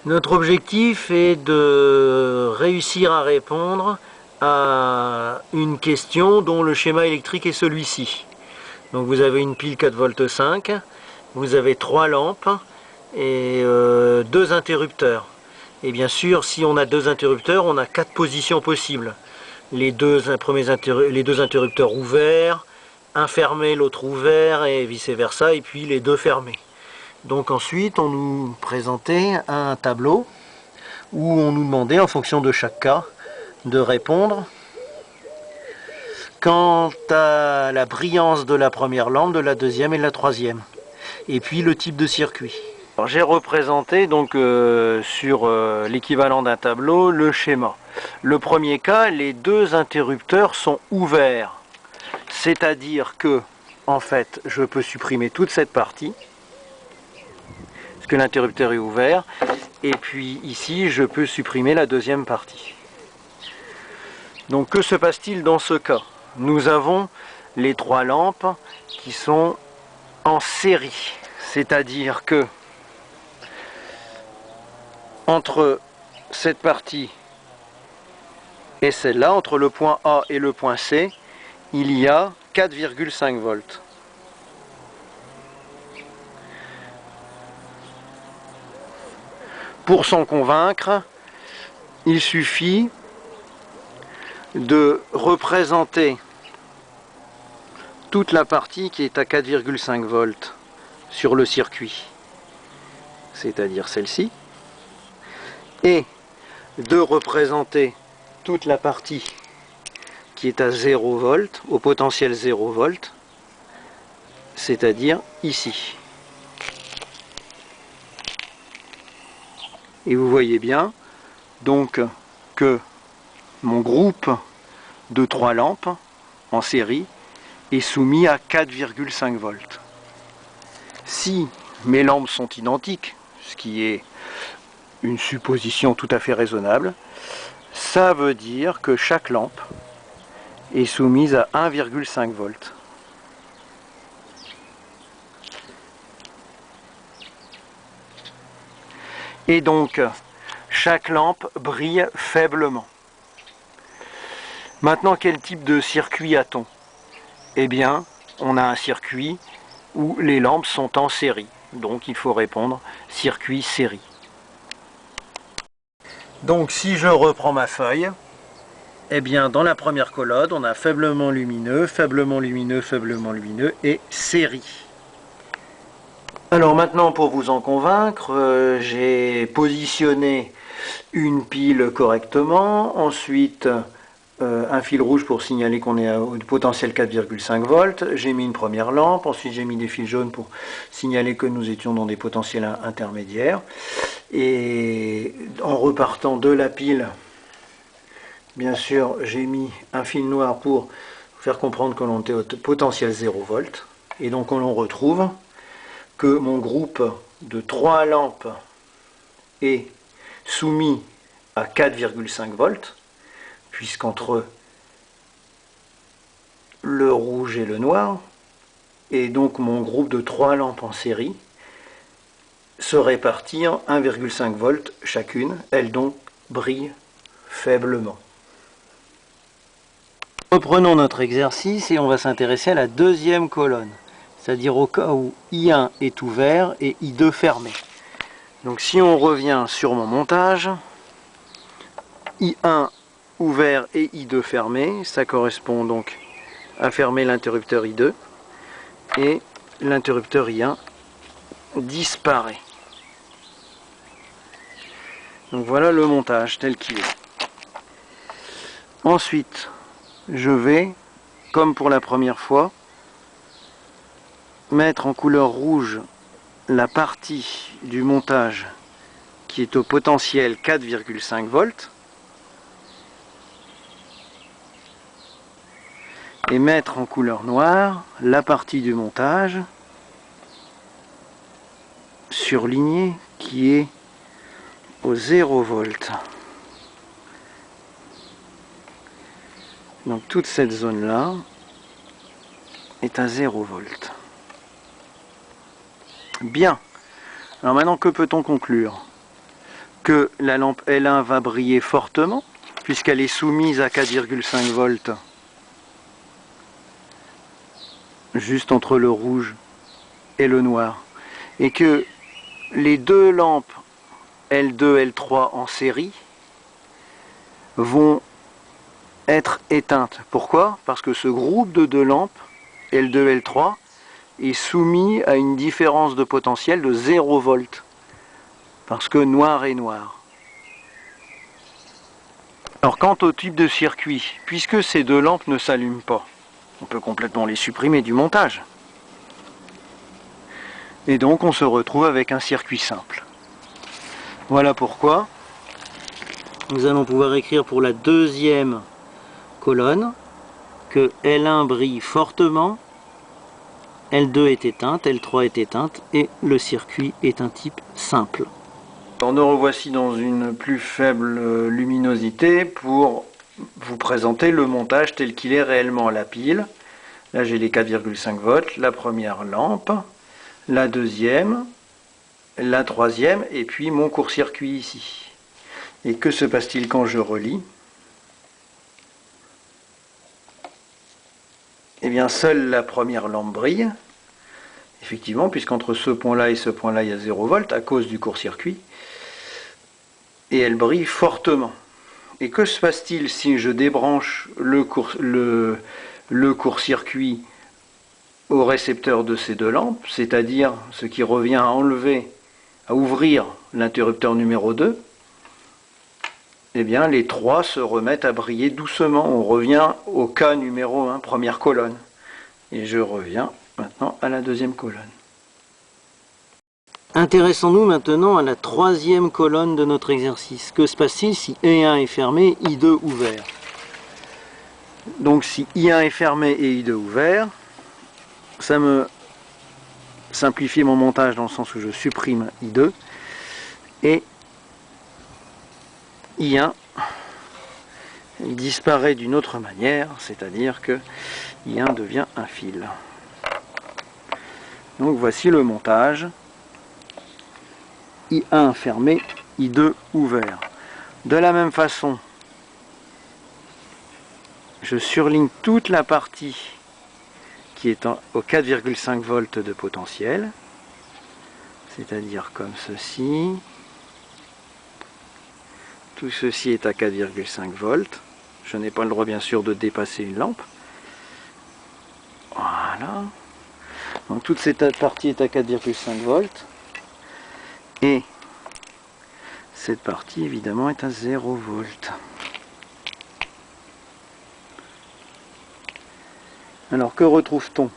Notre objectif est de réussir à répondre à une question dont le schéma électrique est celui-ci. Donc vous avez une pile 4,5 V, vous avez 3 lampes et 2 interrupteurs. Et bien sûr, si on a 2 interrupteurs, on a 4 positions possibles. Les deux interrupteurs ouverts, un fermé, l'autre ouvert, et vice versa, et puis les deux fermés. Donc ensuite, on nous présentait un tableau où on nous demandait, en fonction de chaque cas, de répondre quant à la brillance de la première lampe, de la deuxième et de la troisième. Et puis le type de circuit. J'ai représenté donc sur l'équivalent d'un tableau le schéma. Le premier cas, les 2 interrupteurs sont ouverts. C'est-à-dire que, en fait, je peux supprimer toute cette partie, parce que l'interrupteur est ouvert, et puis ici, je peux supprimer la deuxième partie. Donc que se passe-t-il dans ce cas? Nous avons les 3 lampes qui sont en série, c'est-à-dire que entre cette partie et celle-là, entre le point A et le point C, il y a 4,5 volts. Pour s'en convaincre, il suffit de représenter toute la partie qui est à 4,5 volts sur le circuit, c'est-à-dire celle-ci, et de représenter toute la partie qui est à 0 volts, au potentiel 0 volts, c'est-à-dire ici. Et vous voyez bien donc que mon groupe de 3 lampes en série est soumis à 4,5 volts. Si mes lampes sont identiques, ce qui est une supposition tout à fait raisonnable, ça veut dire que chaque lampe est soumise à 1,5 volts. Et donc, chaque lampe brille faiblement. Maintenant, quel type de circuit a-t-on? Eh bien, on a un circuit où les lampes sont en série. Donc, il faut répondre circuit série. Donc, si je reprends ma feuille, eh bien, dans la première colonne, on a faiblement lumineux, faiblement lumineux, faiblement lumineux et série. Alors maintenant, pour vous en convaincre, j'ai positionné une pile correctement, ensuite un fil rouge pour signaler qu'on est au potentiel 4,5 volts, j'ai mis une première lampe, ensuite j'ai mis des fils jaunes pour signaler que nous étions dans des potentiels intermédiaires, et en repartant de la pile, bien sûr, j'ai mis un fil noir pour faire comprendre que l'on était au potentiel 0 volts, et donc on retrouve que mon groupe de 3 lampes est soumis à 4,5 volts, puisqu'entre le rouge et le noir, et donc mon groupe de 3 lampes en série se répartit en 1,5 volts chacune, elles donc brillent faiblement. Reprenons notre exercice et on va s'intéresser à la deuxième colonne, c'est-à-dire au cas où I1 est ouvert et I2 fermé. Donc si on revient sur mon montage, I1 ouvert et I2 fermé, ça correspond donc à fermer l'interrupteur I2 et l'interrupteur I1 disparaît. Donc voilà le montage tel qu'il est. Ensuite, je vais, comme pour la première fois, mettre en couleur rouge la partie du montage qui est au potentiel 4,5 volts et mettre en couleur noire la partie du montage surlignée qui est au 0 volts. Donc toute cette zone là est à 0 volts. Bien. Alors maintenant, que peut-on conclure? que la lampe L1 va briller fortement, puisqu'elle est soumise à 4,5 volts, juste entre le rouge et le noir, et que les deux lampes L2, L3 en série vont être éteintes. Pourquoi? Parce que ce groupe de deux lampes, L2, L3, est soumis à une différence de potentiel de 0 volts. Parce que noir est noir. Alors quant au type de circuit, puisque ces deux lampes ne s'allument pas, on peut complètement les supprimer du montage. Et donc on se retrouve avec un circuit simple. Voilà pourquoi nous allons pouvoir écrire pour la deuxième colonne que L1 brille fortement, L2 est éteinte, L3 est éteinte et le circuit est un type simple. Alors nous revoici dans une plus faible luminosité pour vous présenter le montage tel qu'il est réellement. La pile, là j'ai les 4,5 volts, la première lampe, la deuxième, la troisième et puis mon court-circuit ici. Et que se passe-t-il quand je relis? Eh bien, seule la première lampe brille, effectivement, puisqu'entre ce point-là et ce point-là, il y a 0 volt à cause du court-circuit, et elle brille fortement. Et que se passe-t-il si je débranche le court-circuit au récepteur de ces deux lampes, c'est-à-dire ce qui revient à enlever, à ouvrir l'interrupteur numéro 2, eh bien les trois se remettent à briller doucement. On revient au cas numéro 1, première colonne. Et je reviens maintenant à la deuxième colonne. Intéressons-nous maintenant à la troisième colonne de notre exercice. Que se passe-t-il si I1 est fermé, I2 ouvert? Donc si I1 est fermé et I2 ouvert, ça me simplifie mon montage dans le sens où je supprime I2 et I1 il disparaît d'une autre manière, c'est-à-dire que I1 devient un fil. Donc voici le montage. I1 fermé, I2 ouvert. De la même façon, je surligne toute la partie qui est au 4,5 volts de potentiel, c'est-à-dire comme ceci. Tout ceci est à 4,5 volts. Je n'ai pas le droit bien sûr de dépasser une lampe. Voilà. Donc toute cette partie est à 4,5 volts. Et cette partie évidemment est à 0 volts. Alors que retrouve-t-on?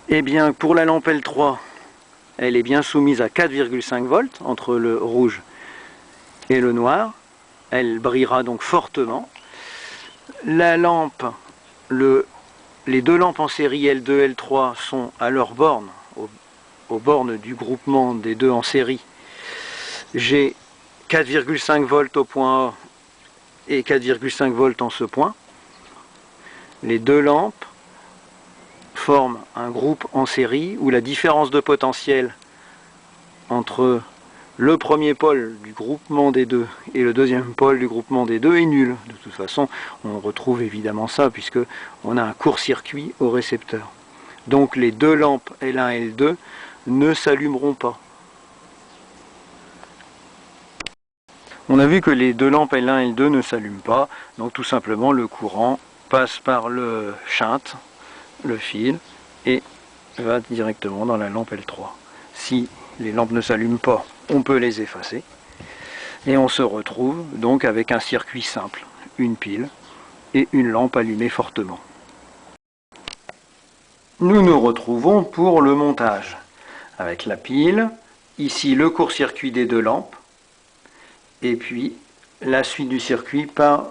Eh bien pour la lampe L3, elle est bien soumise à 4,5 volts entre le rouge et le noir. Elle brillera donc fortement. La lampe, les deux lampes en série L2 L3 sont à leur borne, aux bornes du groupement des deux en série. J'ai 4,5 volts au point A et 4,5 volts en ce point. Les deux lampes forment un groupe en série où la différence de potentiel entre le premier pôle du groupement des deux et le deuxième pôle du groupement des deux est nul. De toute façon, on retrouve évidemment ça puisque on a un court-circuit au récepteur. Donc les deux lampes L1 et L2 ne s'allumeront pas. On a vu que les deux lampes L1 et L2 ne s'allument pas, donc tout simplement le courant passe par le shunt, le fil, et va directement dans la lampe L3. Si les lampes ne s'allument pas, on peut les effacer et on se retrouve donc avec un circuit simple, une pile et une lampe allumée fortement. Nous nous retrouvons pour le montage avec la pile, ici le court-circuit des deux lampes et puis la suite du circuit par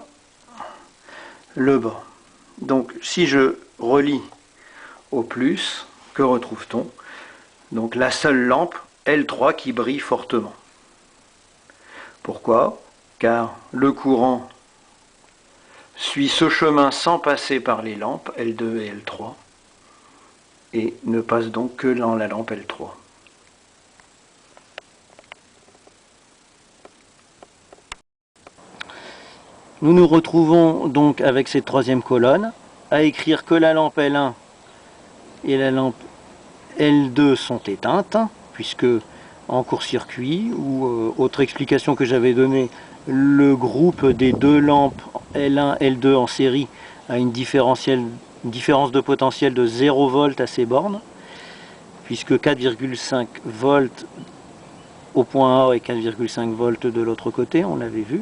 le bas. Donc si je relie au plus, que retrouve-t-on? Donc la seule lampe L3 qui brille fortement. Pourquoi? Car le courant suit ce chemin sans passer par les lampes L2 et L3 et ne passe donc que dans la lampe L3. Nous nous retrouvons donc avec cette troisième colonne à écrire que la lampe L1 et la lampe L2 sont éteintes, puisque en court-circuit, ou autre explication que j'avais donnée, le groupe des deux lampes L1 L2 en série a une différence de potentiel de 0 volt à ces bornes, puisque 4,5 volts au point A et 4,5 volts de l'autre côté, on l'avait vu.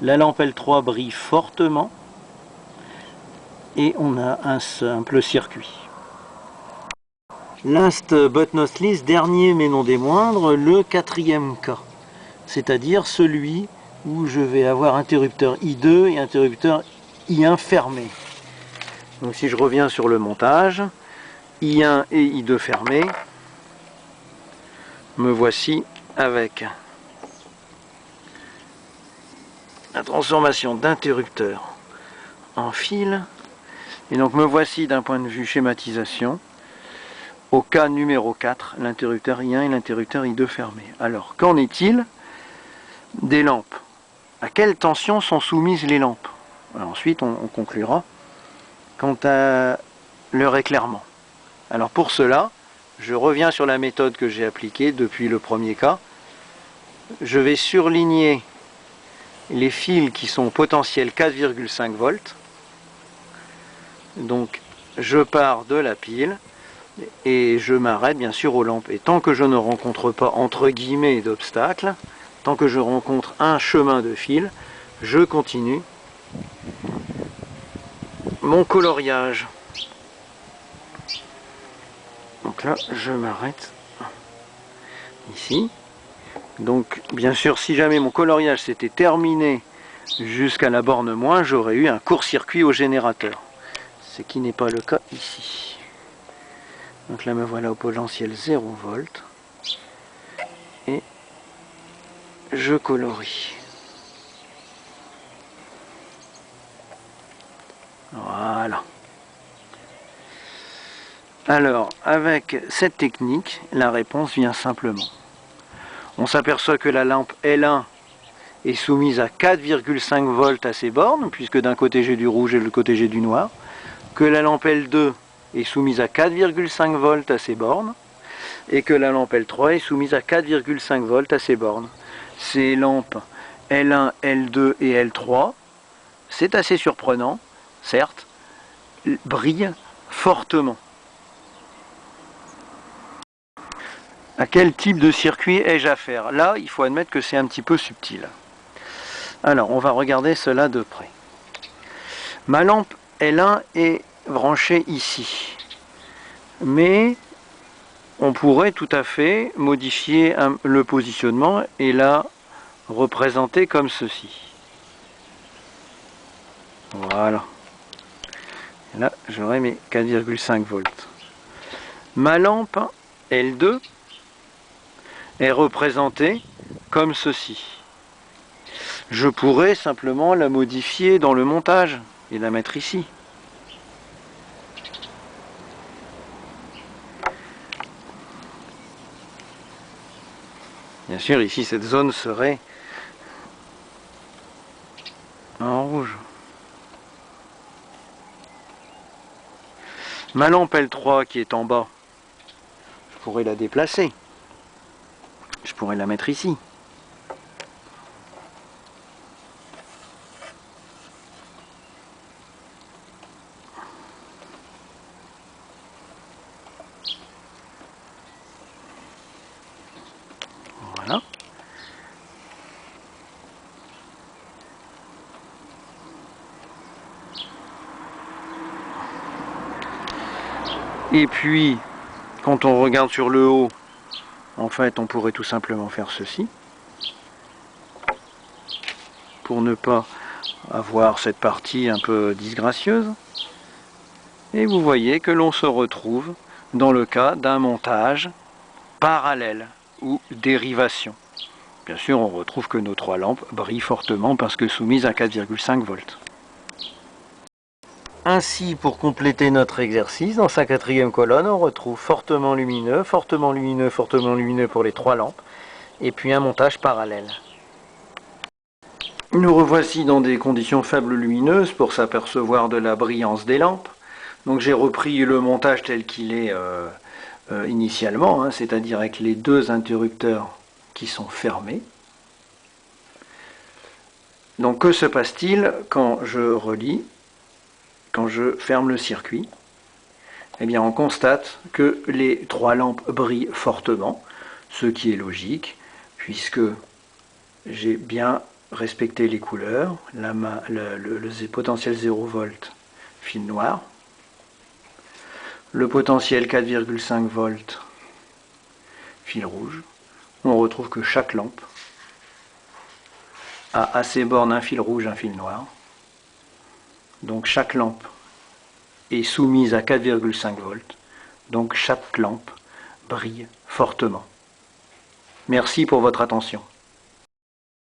La lampe L3 brille fortement et on a un simple circuit. Last but not least, dernier mais non des moindres, le quatrième cas, c'est-à-dire celui où je vais avoir interrupteur I2 et interrupteur I1 fermé. Donc si je reviens sur le montage, I1 et I2 fermés, me voici avec la transformation d'interrupteur en fil. Et donc me voici d'un point de vue schématisation au cas numéro 4, l'interrupteur I1 et l'interrupteur I2 fermés. Alors, qu'en est-il des lampes? À quelle tension sont soumises les lampes? Alors, ensuite, on conclura quant à leur éclairement. Alors pour cela, je reviens sur la méthode que j'ai appliquée depuis le premier cas. Je vais surligner les fils qui sont potentiels 4,5 volts. Donc je pars de la pile et je m'arrête bien sûr aux lampes. Et tant que je ne rencontre pas entre guillemets d'obstacles, tant que je rencontre un chemin de fil, je continue mon coloriage. Donc là, je m'arrête ici. Donc, bien sûr, si jamais mon coloriage s'était terminé jusqu'à la borne moins, j'aurais eu un court-circuit au générateur. Ce qui n'est pas le cas ici. Donc là, me voilà au potentiel 0 volt. Et je colorie. Voilà. Alors, avec cette technique, la réponse vient simplement. On s'aperçoit que la lampe L1 est soumise à 4,5 volts à ses bornes, puisque d'un côté j'ai du rouge et de l'autre côté j'ai du noir. Que la lampe L2 est soumise à 4,5 volts à ses bornes, et que la lampe L3 est soumise à 4,5 volts à ses bornes. Ces lampes L1, L2 et L3, c'est assez surprenant, certes, brillent fortement. À quel type de circuit ai-je affaire? Là, il faut admettre que c'est un petit peu subtil. Alors, on va regarder cela de près. Ma lampe L1 est branchée ici. Mais on pourrait tout à fait modifier le positionnement et la représenter comme ceci. Voilà. Et là, j'aurai mes 4,5 volts. Ma lampe L2 est représentée comme ceci. Je pourrais simplement la modifier dans le montage et la mettre ici. Bien sûr, ici, cette zone serait en rouge. Ma lampe L3 qui est en bas, je pourrais la déplacer. Je pourrais la mettre ici. Voilà. Et puis, quand on regarde sur le haut, en fait, on pourrait tout simplement faire ceci. Pour ne pas avoir cette partie un peu disgracieuse. Et vous voyez que l'on se retrouve dans le cas d'un montage parallèle ou dérivation. Bien sûr, on retrouve que nos trois lampes brillent fortement parce que soumises à 4,5 volts. Ainsi, pour compléter notre exercice, dans sa quatrième colonne, on retrouve fortement lumineux, fortement lumineux, fortement lumineux pour les trois lampes, et puis un montage parallèle. Nous revoici dans des conditions faibles lumineuses pour s'apercevoir de la brillance des lampes. Donc j'ai repris le montage tel qu'il est initialement, hein, c'est-à-dire avec les deux interrupteurs qui sont fermés. Donc que se passe-t-il quand je relie, quand je ferme le circuit? Eh bien on constate que les trois lampes brillent fortement, ce qui est logique, puisque j'ai bien respecté les couleurs, le potentiel 0 volt fil noir, le potentiel 4,5 volts fil rouge. On retrouve que chaque lampe a à ses bornes un fil rouge, un fil noir. Donc chaque lampe est soumise à 4,5 volts. Donc chaque lampe brille fortement. Merci pour votre attention.